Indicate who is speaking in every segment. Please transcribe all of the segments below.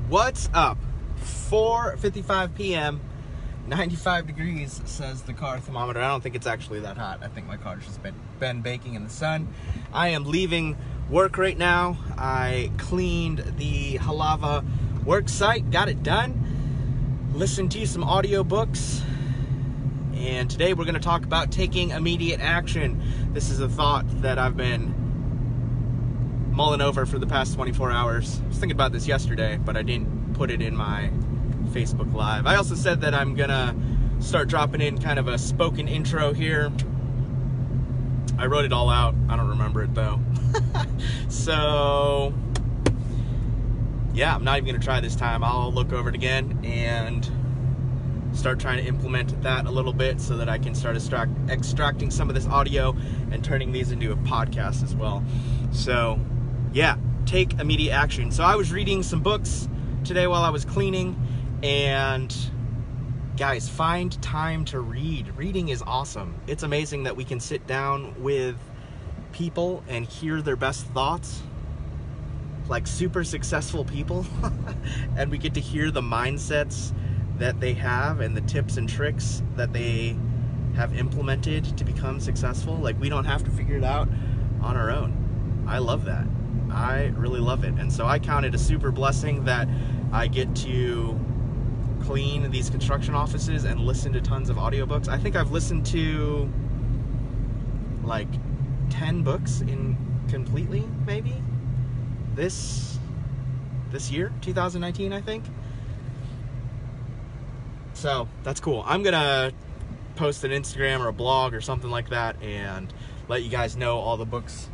Speaker 1: What's up? 4:55 p.m. 95 degrees says the car thermometer. I don't think it's actually that hot. I think my car's just been baking in the sun. I am leaving work right now. I cleaned the Halava work site, got it done, listened to some audiobooks, and today we're going to talk about taking immediate action. This is a thought that I've been mulling over for the past 24 hours. I was thinking about this yesterday, but I didn't put it in my Facebook Live. I also said that I'm gonna start dropping in kind of a spoken intro here. I wrote it all out. I don't remember it though. So yeah, I'm not even gonna try this time. I'll look over it again and start trying to implement that a little bit so that I can start extracting some of this audio and turning these into a podcast as well. So yeah, take immediate action. So I was reading some books today while I was cleaning, and guys, find time to read. Reading is awesome. It's amazing that we can sit down with people and hear their best thoughts, like super successful people, and we get to hear the mindsets that they have and the tips and tricks that they have implemented to become successful. Like, we don't have to figure it out on our own. I love that. I really love it. And so I count it a super blessing that I get to clean these construction offices and listen to tons of audiobooks. I think I've listened to like 10 books completely, maybe this year, 2019, I think. So that's cool. I'm gonna post an Instagram or a blog or something like that and let you guys know all the books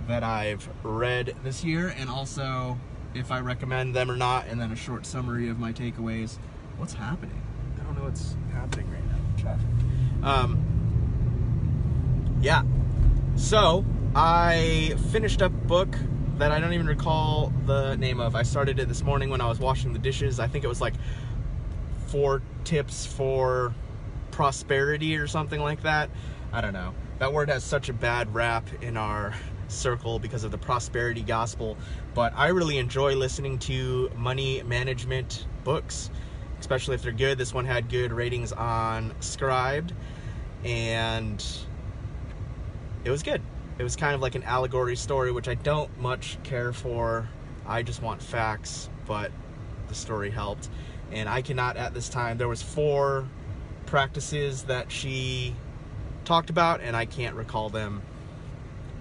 Speaker 1: that I've read this year, and also if I recommend them or not, and then a short summary of my takeaways. What's happening? I don't know what's happening right now. Traffic. Yeah. So I finished up a book that I don't even recall the name of. I started it this morning when I was washing the dishes. I think it was like 4 tips for prosperity or something like that. I don't know. That word has such a bad rap in our circle because of the prosperity gospel, but I really enjoy listening to money management books, especially if they're good. This one had good ratings on Scribd, and it was good. It was kind of like an allegory story, which I don't much care for. I just want facts, but the story helped. And I cannot at this time, there was 4 practices that she talked about, and I can't recall them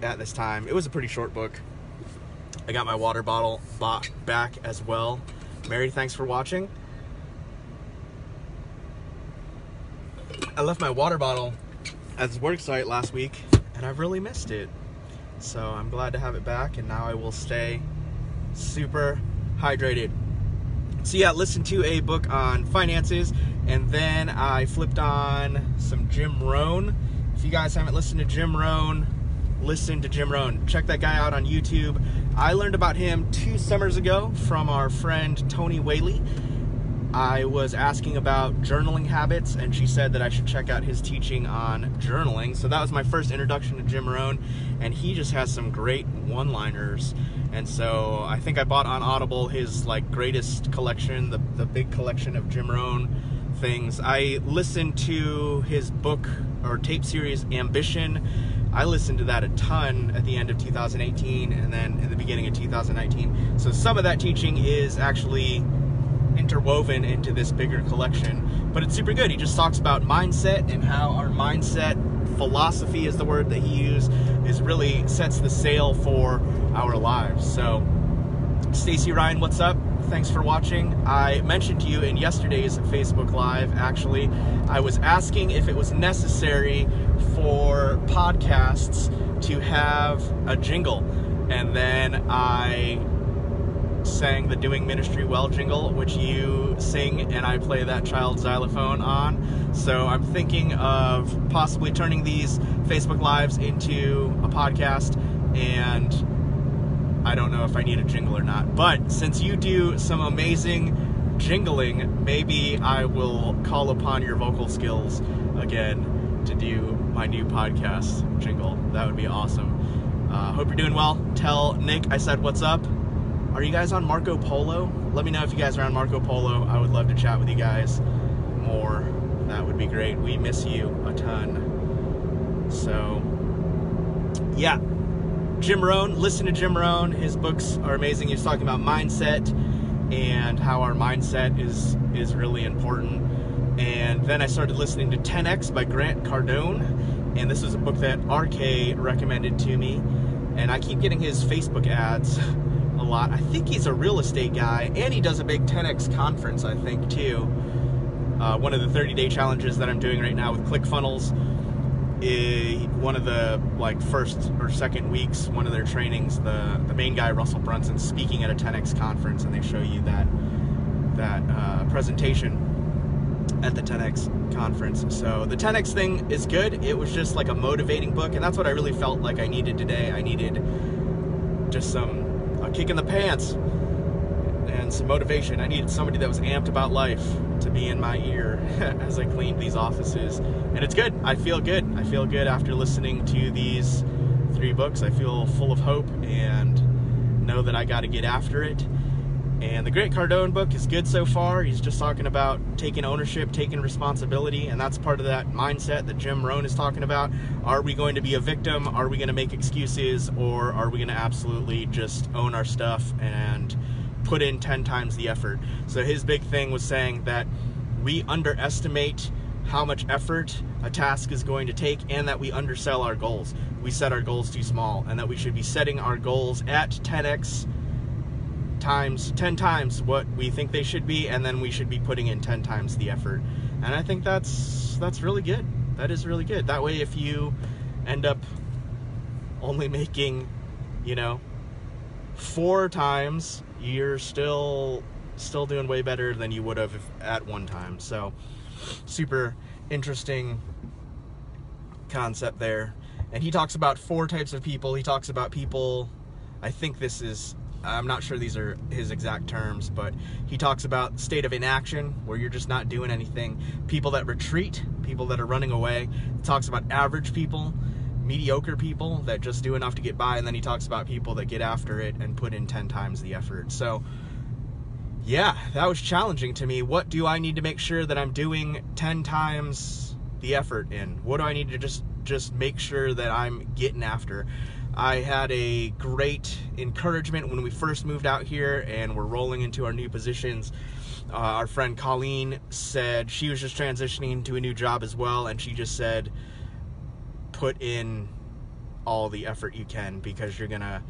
Speaker 1: at this time. It was a pretty short book. I got my water bottle back as well. Mary, thanks for watching. I left my water bottle at the work site last week, and I've really missed it. So I'm glad to have it back, and now I will stay super hydrated. So yeah, listened to a book on finances, and then I flipped on some Jim Rohn. If you guys haven't listened to Jim Rohn, listen to Jim Rohn. Check that guy out on YouTube. I learned about him 2 summers ago from our friend Tony Whaley. I was asking about journaling habits, and she said that I should check out his teaching on journaling. So that was my first introduction to Jim Rohn, and he just has some great one-liners. And so I think I bought on Audible his like greatest collection, the big collection of Jim Rohn things. I listened to his book or tape series Ambition. I listened to that a ton at the end of 2018 and then in the beginning of 2019. So some of that teaching is actually interwoven into this bigger collection, but it's super good. He just talks about mindset and how our mindset philosophy is the word that he used, is really sets the sail for our lives. So Stacy Ryan, what's up? Thanks for watching. I mentioned to you in yesterday's Facebook Live, actually, I was asking if it was necessary for podcasts to have a jingle, and then I sang the Doing Ministry Well jingle, which you sing and I play that child xylophone on. So I'm thinking of possibly turning these Facebook Lives into a podcast, and I don't know if I need a jingle or not. But since you do some amazing jingling, maybe I will call upon your vocal skills again to do my new podcast jingle. That would be awesome. Hope you're doing well. Tell Nick I said what's up. Are you guys on Marco Polo? Let me know if you guys are on Marco Polo. I would love to chat with you guys more. That would be great. We miss you a ton. So, yeah. Jim Rohn, listen to Jim Rohn. His books are amazing. He's talking about mindset and how our mindset is really important. And then I started listening to 10X by Grant Cardone. And this is a book that RK recommended to me. And I keep getting his Facebook ads a lot. I think he's a real estate guy. And he does a big 10X conference, I think, too. One of the 30-day challenges that I'm doing right now with ClickFunnels, one of the first or second weeks, one of their trainings, the main guy, Russell Brunson, speaking at a 10X conference, and they show you that presentation at the 10X conference. So the 10X thing is good. It was just like a motivating book, and that's what I really felt like I needed today. I needed just a kick in the pants and some motivation. I needed somebody that was amped about life to be in my ear as I cleaned these offices. And it's good. I feel good. I feel good after listening to these 3 books. I feel full of hope and know that I got to get after it. And the Grant Cardone book is good so far. He's just talking about taking ownership, taking responsibility, and that's part of that mindset that Jim Rohn is talking about. Are we going to be a victim? Are we going to make excuses? Or are we going to absolutely just own our stuff and put in 10 times the effort? So his big thing was saying that we underestimate how much effort a task is going to take, and that we undersell our goals. We set our goals too small, and that we should be setting our goals at 10x times, 10 times what we think they should be, and then we should be putting in 10 times the effort. And I think that's really good. That is really good. That way, if you end up only making, 4 times, you're still doing way better than you would have at one time. So super interesting concept there. And he talks about 4 types of people. He talks about people, I'm not sure these are his exact terms, but he talks about state of inaction, where you're just not doing anything. People that retreat, people that are running away. He talks about average people, mediocre people that just do enough to get by, and then he talks about people that get after it and put in 10 times the effort. So yeah, that was challenging to me. What do I need to make sure that I'm doing 10 times the effort in? What do I need to just make sure that I'm getting after? I had a great encouragement when we first moved out here and we're rolling into our new positions. Our friend Colleen said she was just transitioning into a new job as well, and she just said, put in all the effort you can, because you're gonna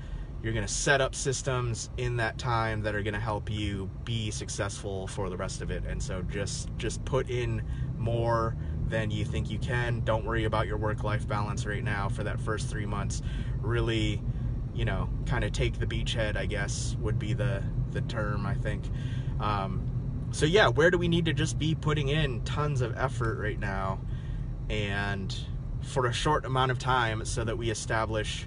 Speaker 1: set up systems in that time that are gonna help you be successful for the rest of it. And so just put in more than you think you can. Don't worry about your work-life balance right now for that first 3 months. Really, kind of take the beachhead, I guess, would be the term, I think. So yeah, where do we need to just be putting in tons of effort right now, and for a short amount of time, so that we establish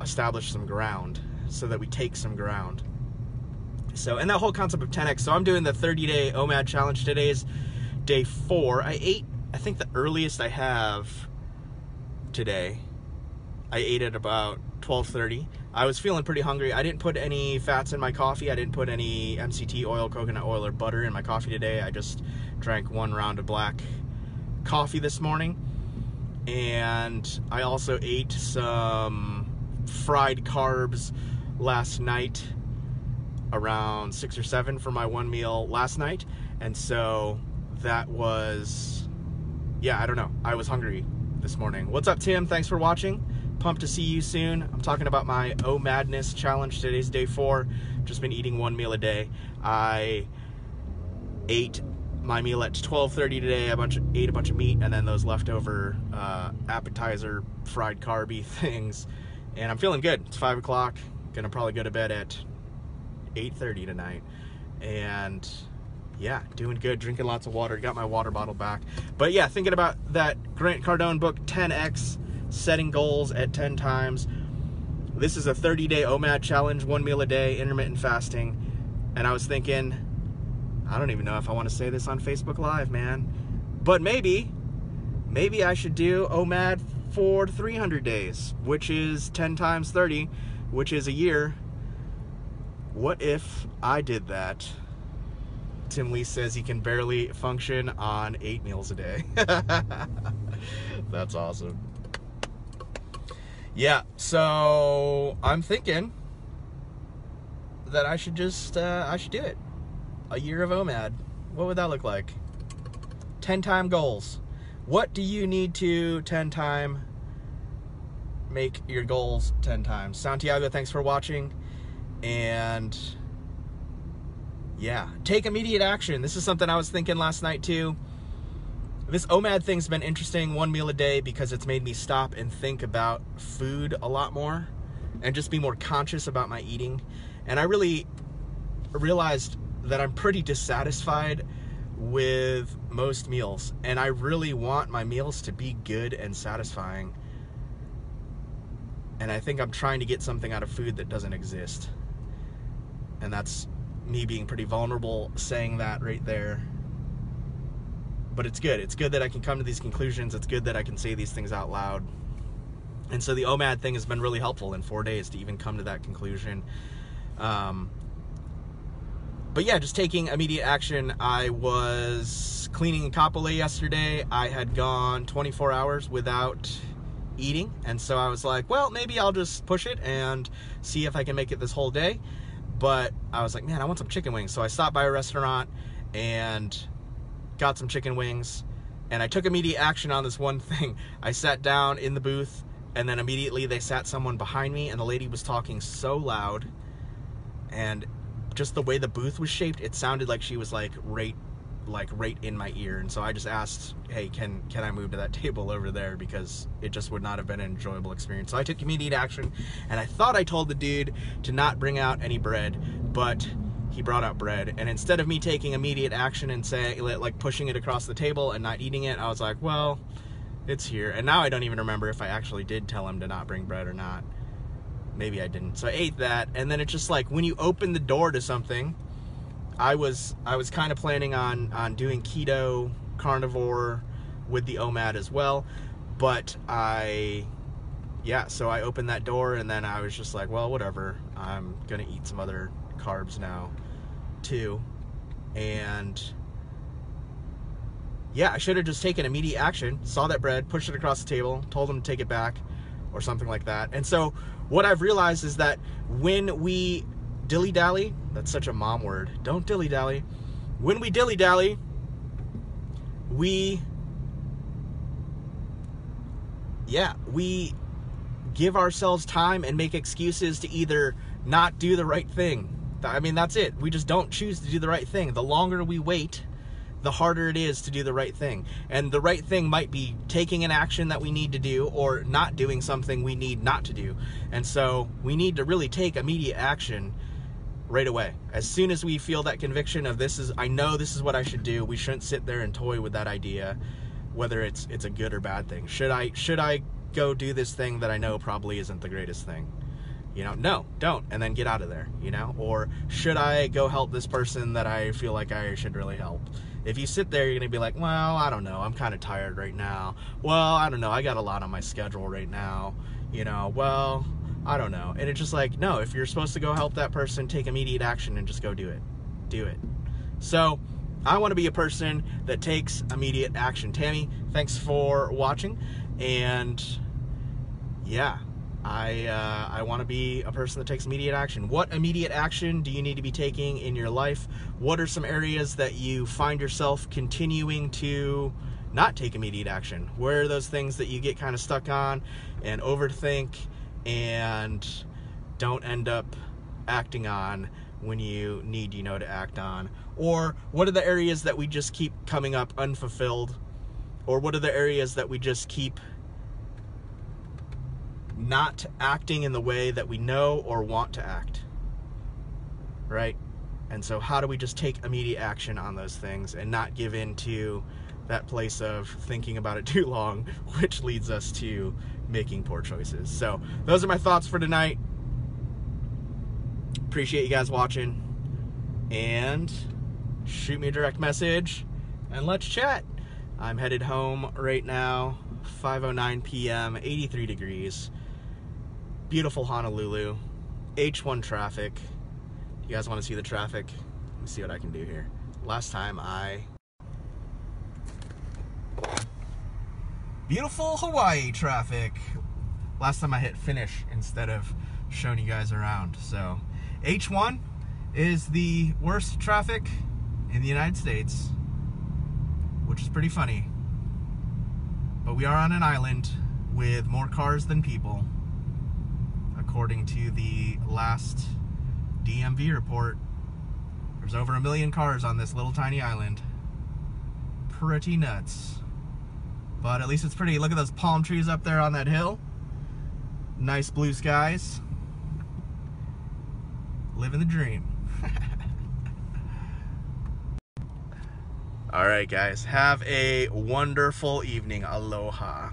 Speaker 1: some ground, so that we take some ground. So, and that whole concept of 10x. So I'm doing the 30-day OMAD challenge. Today's day 4. I think the earliest I have today, I ate at about 12:30. I was feeling pretty hungry. I didn't put any fats in my coffee. I didn't put any MCT oil, coconut oil, or butter in my coffee today. I just drank 1 round of black coffee this morning. And I also ate some fried carbs last night, around 6 or 7 for my 1 meal last night. And so that was, I don't know. I was hungry this morning. What's up, Tim? Thanks for watching. Pumped to see you soon. I'm talking about my Oh Madness challenge. Today's day 4. Just been eating 1 meal a day. I ate my meal at 12:30 today. Ate a bunch of meat, and then those leftover appetizer fried carby things. And I'm feeling good. It's 5 o'clock. Gonna probably go to bed at 8:30 tonight. And yeah, doing good. Drinking lots of water. Got my water bottle back. But yeah, thinking about that Grant Cardone book, 10X, setting goals at 10 times. This is a 30-day OMAD challenge, 1 meal a day, intermittent fasting. And I was thinking, I don't even know if I want to say this on Facebook Live, man. But maybe I should do OMAD for 300 days, which is 10 times 30, which is a year. What if I did that? Tim Lee says he can barely function on 8 meals a day. That's awesome. Yeah, so I'm thinking that I should just, I should do it. A year of OMAD. What would that look like? 10-time goals. What do you need to 10-time make your goals 10 times? Santiago, thanks for watching. And yeah, take immediate action. This is something I was thinking last night too. This OMAD thing's been interesting, 1 meal a day, because it's made me stop and think about food a lot more and just be more conscious about my eating. And I really realized that I'm pretty dissatisfied with most meals, and I really want my meals to be good and satisfying. And I think I'm trying to get something out of food that doesn't exist. And that's me being pretty vulnerable saying that right there. But it's good. It's good that I can come to these conclusions. It's good that I can say these things out loud. And so the OMAD thing has been really helpful in 4 days to even come to that conclusion. But yeah, just taking immediate action. I was cleaning in Kapolei yesterday. I had gone 24 hours without eating. And so I was like, well, maybe I'll just push it and see if I can make it this whole day. But I was like, man, I want some chicken wings. So I stopped by a restaurant and got some chicken wings. And I took immediate action on this one thing. I sat down in the booth, and then immediately they sat someone behind me, and the lady was talking so loud. And just the way the booth was shaped, it sounded like she was like right in my ear. And so I just asked, hey, can I move to that table over there, because it just would not have been an enjoyable experience. So I took immediate action, and I thought I told the dude to not bring out any bread, but he brought out bread. And instead of me taking immediate action and saying, like, pushing it across the table and not eating it, I was like, well, it's here. And now I don't even remember if I actually did tell him to not bring bread or not. Maybe I didn't. So I ate that, and then it's just like when you open the door to something. I was kind of planning on doing keto, carnivore with the OMAD as well, but so I opened that door, and then I was just like, well, whatever. I'm gonna eat some other carbs now too. And yeah, I should have just taken immediate action, saw that bread, pushed it across the table, told them to take it back or something like that. And so what I've realized is that when we dilly-dally, that's such a mom word, don't dilly-dally. When we dilly-dally, we give ourselves time and make excuses to either not do the right thing. I mean, that's it. We just don't choose to do the right thing. The longer we wait, the harder it is to do the right thing. And the right thing might be taking an action that we need to do, or not doing something we need not to do. And so we need to really take immediate action right away. As soon as we feel that conviction of I know this is what I should do, we shouldn't sit there and toy with that idea, whether it's a good or bad thing. Should I go do this thing that I know probably isn't the greatest thing? You know, no, don't, and then get out of there, you know? Or should I go help this person that I feel like I should really help? If you sit there, you're gonna be like, well, I don't know, I'm kind of tired right now. Well, I don't know, I got a lot on my schedule right now. You know, well, I don't know. And it's just like, no, if you're supposed to go help that person, take immediate action and just go do it. Do it. So I want to be a person that takes immediate action. Tammy, thanks for watching. And yeah, I want to be a person that takes immediate action. What immediate action do you need to be taking in your life? What are some areas that you find yourself continuing to not take immediate action? Where are those things that you get kind of stuck on and overthink and don't end up acting on when you need, to act on? Or what are the areas that we just keep coming up unfulfilled? Or what are the areas that we just keep not acting in the way that we know or want to act, right? And so how do we just take immediate action on those things and not give in to that place of thinking about it too long, which leads us to making poor choices? So those are my thoughts for tonight. Appreciate you guys watching, and shoot me a direct message and let's chat. I'm headed home right now, 5:09 p.m., 83 degrees. Beautiful Honolulu, H1 traffic. You You guys want to see the traffic? Let me see what I can do here. Last time beautiful Hawaii traffic. Last time I hit finish instead of showing you guys around. So H1 is the worst traffic in the United States, which is pretty funny. But we are on an island with more cars than people, according to the last DMV report. There's over 1 million cars on this little tiny island. Pretty nuts. But at least it's pretty. Look at those palm trees up there on that hill. Nice blue skies. Living the dream. All right, guys. Have a wonderful evening. Aloha.